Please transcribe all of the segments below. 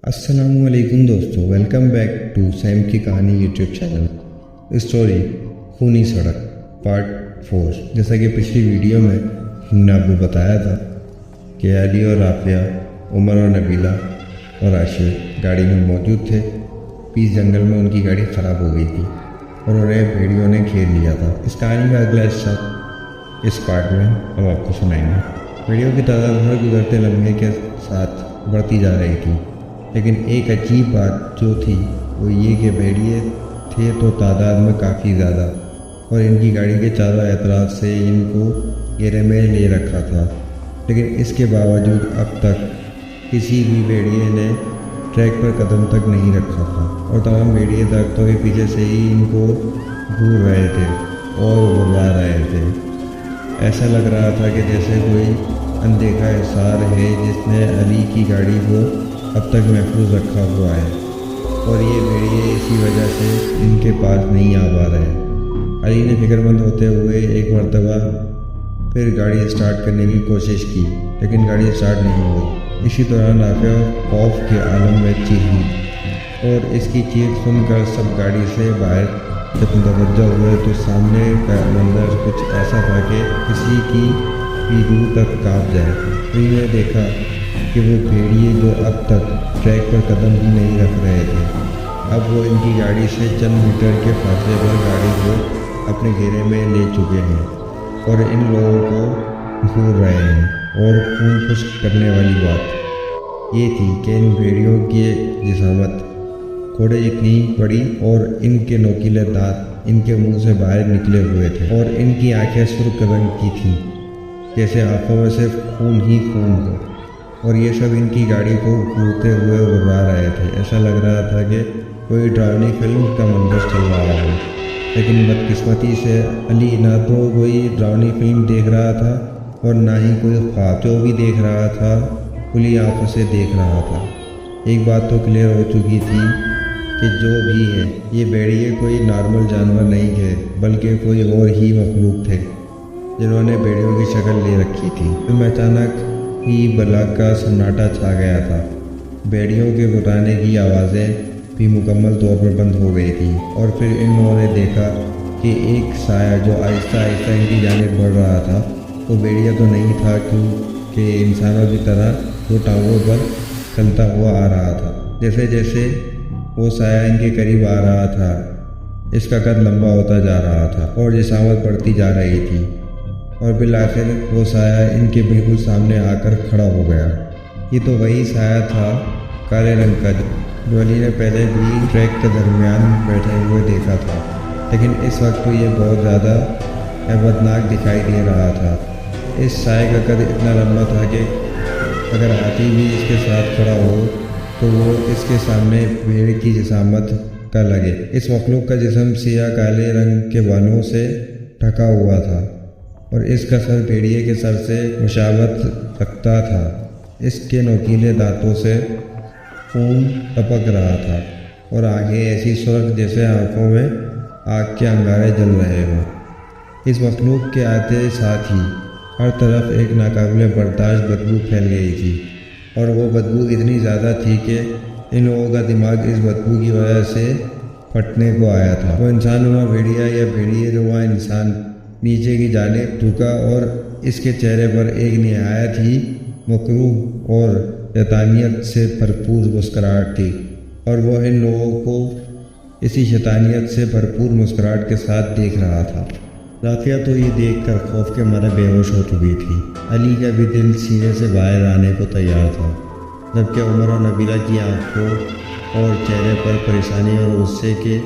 السلام علیکم دوستو، ویلکم بیک ٹو سیم کی کہانی یوٹیوب چینل۔ اسٹوری خونی سڑک پارٹ 4۔ جیسا کہ پچھلی ویڈیو میں ہم نے آپ کو بتایا تھا کہ علی اور رافیہ، عمر اور نبیلہ اور عاشق گاڑی میں موجود تھے۔ پیس جنگل میں ان کی گاڑی خراب ہو گئی تھی اور انہیں بھیڑیوں نے گھیر لیا تھا۔ اس کہانی کا اگلا حصہ اس پارٹ میں ہم آپ کو سنائیں گے۔ بھیڑیوں کی تعداد ہر گزرتے لمحے کے ساتھ بڑھتی جا رہی تھی، لیکن ایک عجیب بات جو تھی وہ یہ کہ بھیڑیے تھے تو تعداد میں کافی زیادہ، اور ان کی گاڑی کے چاروں اطراف سے ان کو گھیرے میں لے رکھا تھا۔ لیکن اس کے باوجود اب تک کسی بھی بھیڑیے نے ٹریک پر قدم تک نہیں رکھا تھا، اور تمام بھیڑیے درختوں کے پیچھے سے ہی ان کو گھور رہے تھے اور غرا رہے تھے۔ ایسا لگ رہا تھا کہ جیسے کوئی اندیکھا حصار ہے جس نے علی کی گاڑی کو اب تک محفوظ رکھا ہوا ہے، اور یہ بھیڑیے اسی وجہ سے ان کے پاس نہیں آ پا رہے۔ علی نے فکر مند ہوتے ہوئے ایک مرتبہ پھر گاڑی اسٹارٹ کرنے کی کوشش کی، لیکن گاڑی اسٹارٹ نہیں ہوئی۔ اسی دوران رافیہ خوف کے عالم میں چیخی، اور اس کی چیخ سن کر سب گاڑی سے باہر جب متوجہ ہوئے تو سامنے کا منظر کچھ ایسا تھا کہ کسی کی بھی روح تک کانپ جائے۔ انہوں نے دیکھا کہ وہ بھیڑیے جو اب تک ٹریک پر قدم بھی نہیں رکھ رہے تھے، اب وہ ان کی گاڑی سے چند میٹر کے فاصلے پر گاڑی کو اپنے گھیرے میں لے چکے ہیں اور ان لوگوں کو گھور رہے ہیں۔ اور خون خشک کرنے والی بات یہ تھی کہ ان بھیڑیوں کی جسامت گھوڑے جتنی بڑی اور ان کے نوکیلے دانت ان کے منہ سے باہر نکلے ہوئے تھے، اور ان کی آنکھیں سرخ رنگ کی تھیں، جیسے آنکھوں میں صرف خون ہی خون ہو، اور یہ سب ان کی گاڑی کو گھورتے ہوئے غرا رہے تھے۔ ایسا لگ رہا تھا کہ کوئی ڈراؤنی فلم کا منظر چل رہا ہو، لیکن بدقسمتی سے علی نہ تو کوئی ڈراؤنی فلم دیکھ رہا تھا اور نہ ہی کوئی خواب۔ جو بھی دیکھ رہا تھا کھلی آنکھوں سے دیکھ رہا تھا۔ ایک بات تو کلیئر ہو چکی تھی کہ جو بھی ہے یہ بھیڑیے کوئی نارمل جانور نہیں تھے، بلکہ کوئی اور ہی مخلوق تھے جنہوں نے بھیڑیوں کی شکل لے رکھی تھی۔ پھر اچانک ہی بلاک کا سناٹا چھا گیا تھا۔ بھیڑیوں کے گھرانے کی آوازیں بھی مکمل طور پر بند ہو گئی تھیں، اور پھر ان لوگوں نے دیکھا کہ ایک سایہ جو آہستہ آہستہ ان کی جانب بڑھ رہا تھا وہ بھیڑیا تو نہیں تھا، کیونکہ انسانوں کی طرح وہ ٹانگوں پر چلتا ہوا آ رہا تھا۔ جیسے جیسے وہ سایہ ان کے قریب آ رہا تھا اس کا قد لمبا ہوتا جا رہا تھا اور جسامت بڑھتی جا رہی تھی، اور بالآخر وہ سایہ ان کے بالکل سامنے آ کر کھڑا ہو گیا۔ یہ تو وہی سایہ تھا کالے رنگ کا جو علی نے پہلے بھی ٹریک کے درمیان بیٹھے ہوئے دیکھا تھا، لیکن اس وقت تو یہ بہت زیادہ ہیبتناک دکھائی دے رہا تھا۔ اس سایہ کا قد اتنا لمبا تھا کہ اگر ہاتھی بھی اس کے ساتھ کھڑا ہو تو وہ اس کے سامنے بھیڑ کی جسامت کا لگے۔ اس مخلوق کا جسم سیاہ کالے رنگ کے بالوں سے ڈھکا ہوا تھا، اور اس کا سر بھیڑیے کے سر سے مشابہت رکھتا تھا۔ اس کے نوکیلے دانتوں سے خون ٹپک رہا تھا، اور آنکھیں ایسی سرخ جیسے آنکھوں میں آگ کے انگارے جل رہے ہوں۔ اس مخلوق کے آتے ساتھ ہی ہر طرف ایک ناقابل برداشت بدبو پھیل گئی تھی، اور وہ بدبو اتنی زیادہ تھی کہ ان لوگوں کا دماغ اس بدبو کی وجہ سے پھٹنے کو آیا تھا۔ وہ انسان نما بھیڑیا یا بھیڑیے نما انسان نیچے کی جانب جھکا، اور اس کے چہرے پر ایک نہایت ہی مکروہ اور شیطانیت سے بھرپور مسکراہٹ تھی، اور وہ ان لوگوں کو اسی شیطانیت سے بھرپور مسکراہٹ کے ساتھ دیکھ رہا تھا۔ رافیہ تو یہ دیکھ کر خوف کے مارے بے ہوش ہو چکی تھی۔ علی کا بھی دل سینے سے باہر آنے کو تیار تھا، جبکہ عمر اور نبیلہ کی آنکھوں اور چہرے پر پریشانی اور غصے کے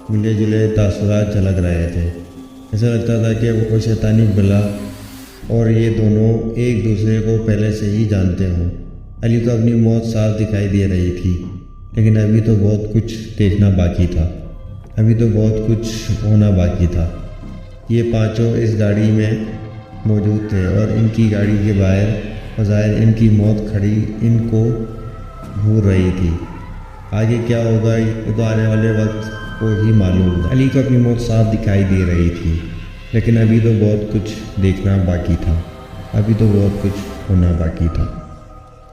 ملے جلے تاثرات جھلک رہے تھے۔ ایسا لگتا تھا کہ وہ شیطانی بلا اور یہ دونوں ایک دوسرے کو پہلے سے ہی جانتے ہوں۔ علی کو اپنی موت صاف دکھائی دے رہی تھی، لیکن ابھی تو بہت کچھ دیکھنا باقی تھا، ابھی تو بہت کچھ ہونا باقی تھا۔ یہ پانچوں اس گاڑی میں موجود تھے، اور ان کی گاڑی کے باہر بظاہر ان کی موت کھڑی ان کو گھور رہی تھی۔ آگے کیا ہوگا یہ تو آنے والے وقت کو ہی معلوم تھا۔ علی کو اپنی موت صاف دکھائی دے رہی تھی، لیکن ابھی تو بہت کچھ دیکھنا باقی تھا، ابھی تو بہت کچھ ہونا باقی تھا۔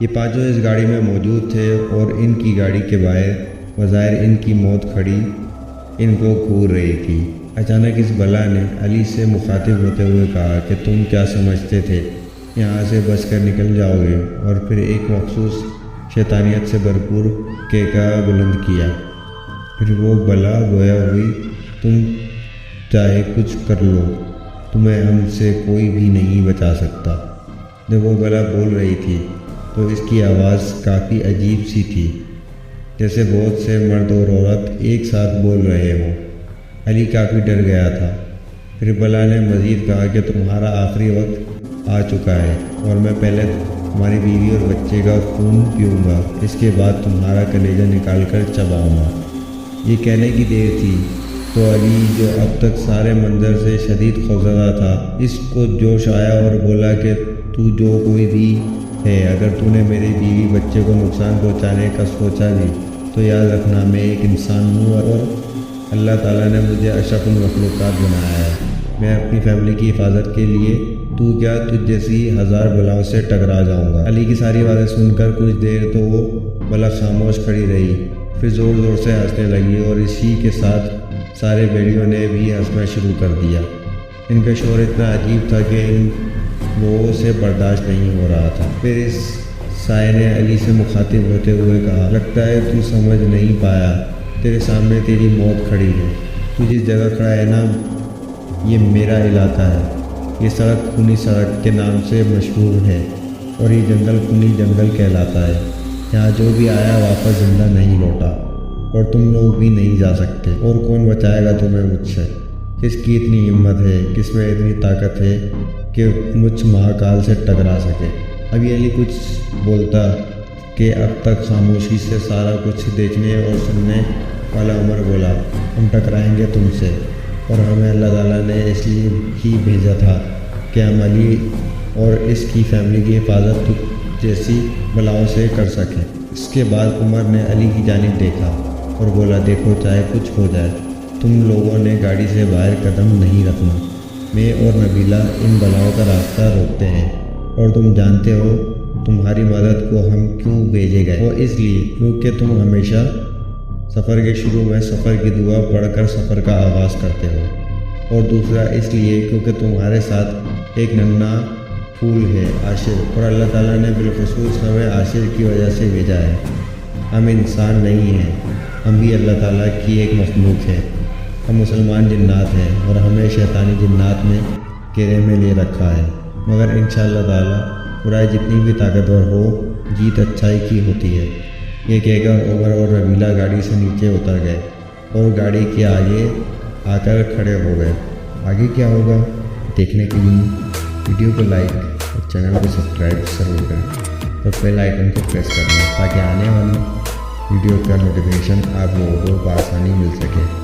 یہ پانچوں اس گاڑی میں موجود تھے اور ان کی گاڑی کے باہر بظاہر ان کی موت کھڑی ان کو گھور رہی تھی۔ اچانک اس بلا نے علی سے مخاطب ہوتے ہوئے کہا کہ تم کیا سمجھتے تھے یہاں سے بچ کر نکل جاؤ گے، اور پھر ایک مخصوص شیطانیت سے بھرپور کہکا بلند کیا۔ پھر وہ بلا گویا ہوئی، تم چاہے کچھ کر لو، تمہیں ہم سے کوئی بھی نہیں بچا سکتا۔ جب وہ بلا بول رہی تھی تو اس کی آواز کافی عجیب سی تھی، جیسے بہت سے مرد اور عورت ایک ساتھ بول رہے ہوں۔ علی کافی ڈر گیا تھا۔ پھر بلا نے مزید کہا کہ تمہارا آخری وقت آ چکا ہے اور میں پہلے تمہاری بیوی اور بچے کا خون پیوں گا، اس کے بعد تمہارا کلیجہ نکال کر چباؤں گا۔ یہ کہنے کی دیر تھی تو علی، جو اب تک سارے منظر سے شدید خوفزدہ تھا، اس کو جوش آیا اور بولا کہ تو جو کوئی بھی ہے، اگر تو نے میری بیوی بچے کو نقصان پہنچانے کا سوچا بھی تو یاد رکھنا میں ایک انسان ہوں اور اللہ تعالیٰ نے مجھے اشرف المخلوقات بنایا ہے۔ میں اپنی فیملی کی حفاظت کے لیے تو کیا تجھ جیسی ہزار بلاؤں سے ٹکرا جاؤں گا۔ علی کی ساری باتیں سن کر کچھ دیر تو وہ بلا خاموش کھڑی رہی، پھر زور زور سے ہنسنے لگی اور اسی کے ساتھ سارے بیڑیوں نے بھی ہنسنا شروع کر دیا۔ ان کا شور اتنا عجیب تھا کہ ان لوگوں سے برداشت نہیں ہو رہا تھا۔ پھر اس سائے نے علی سے مخاطب ہوتے ہوئے کہا، لگتا ہے تو سمجھ نہیں پایا، تیرے سامنے تیری موت کھڑی ہے۔ تو جس جگہ کھڑا ہے نا، یہ میرا علاقہ ہے۔ یہ سڑک خونی سڑک کے نام سے مشہور ہے اور یہ جنگل خونی جنگل کہلاتا ہے۔ یہاں جو بھی آیا واپس زندہ نہیں لوٹا، اور تم لوگ بھی نہیں جا سکتے۔ اور کون بچائے گا تمہیں مجھ سے؟ کس کی اتنی ہمت ہے، کس میں اتنی طاقت ہے کہ مجھ مہاکال سے ٹکرا سکے؟ ابھی علی کچھ بولتا کہ اب تک خاموشی سے سارا کچھ دیکھنے اور سننے والا عمر بولا، ہم ٹکرائیں گے تم سے، اور ہمیں اللہ تعالیٰ نے اس لیے ہی بھیجا تھا کہ ہم علی اور اس کی فیملی کی حفاظت جیسی بلاؤں سے کر سکیں۔ اس کے بعد عمر نے علی کی جانب دیکھا اور بولا، دیکھو چاہے کچھ ہو جائے، تم لوگوں نے گاڑی سے باہر قدم نہیں رکھنا۔ میں اور نبیلہ ان بلاؤں کا راستہ روکتے ہیں، اور تم جانتے ہو تمہاری مدد کو ہم کیوں بھیجے گئے۔ وہ اس لیے کیونکہ تم ہمیشہ سفر کے شروع میں سفر کی دعا پڑھ کر سفر کا آغاز کرتے ہو، اور دوسرا اس لیے کیونکہ تمہارے ساتھ ایک ننھا پھول ہے، عاشر، اور اللہ تعالیٰ نے بالخصوص ہمیں عاشر کی وجہ سے بھیجا ہے۔ ہم انسان نہیں ہیں، ہم بھی اللہ تعالیٰ کی ایک مخلوق ہیں۔ ہم مسلمان جنات ہیں اور ہمیں شیطانی جنات نے گھیرے میں لے رکھا ہے، مگر انشاءاللہ تعالیٰ برائی جتنی بھی طاقتور ہو، جیت اچھائی کی ہوتی ہے۔ یہ کہہ کر عمر اور نبیلہ گاڑی سے نیچے اتر گئے اور گاڑی کے آگے آ کر کھڑے ہو گئے۔ آگے کیا ہوگا دیکھنے کے لیے ویڈیو کو لائک اور چینل کو سبسکرائب ضرور کریں اور بیل آئیکن کو پریس کرنا تاکہ آنے والی ویڈیو کا نوٹیفیکیشن آپ لوگوں کو بآسانی مل سکے۔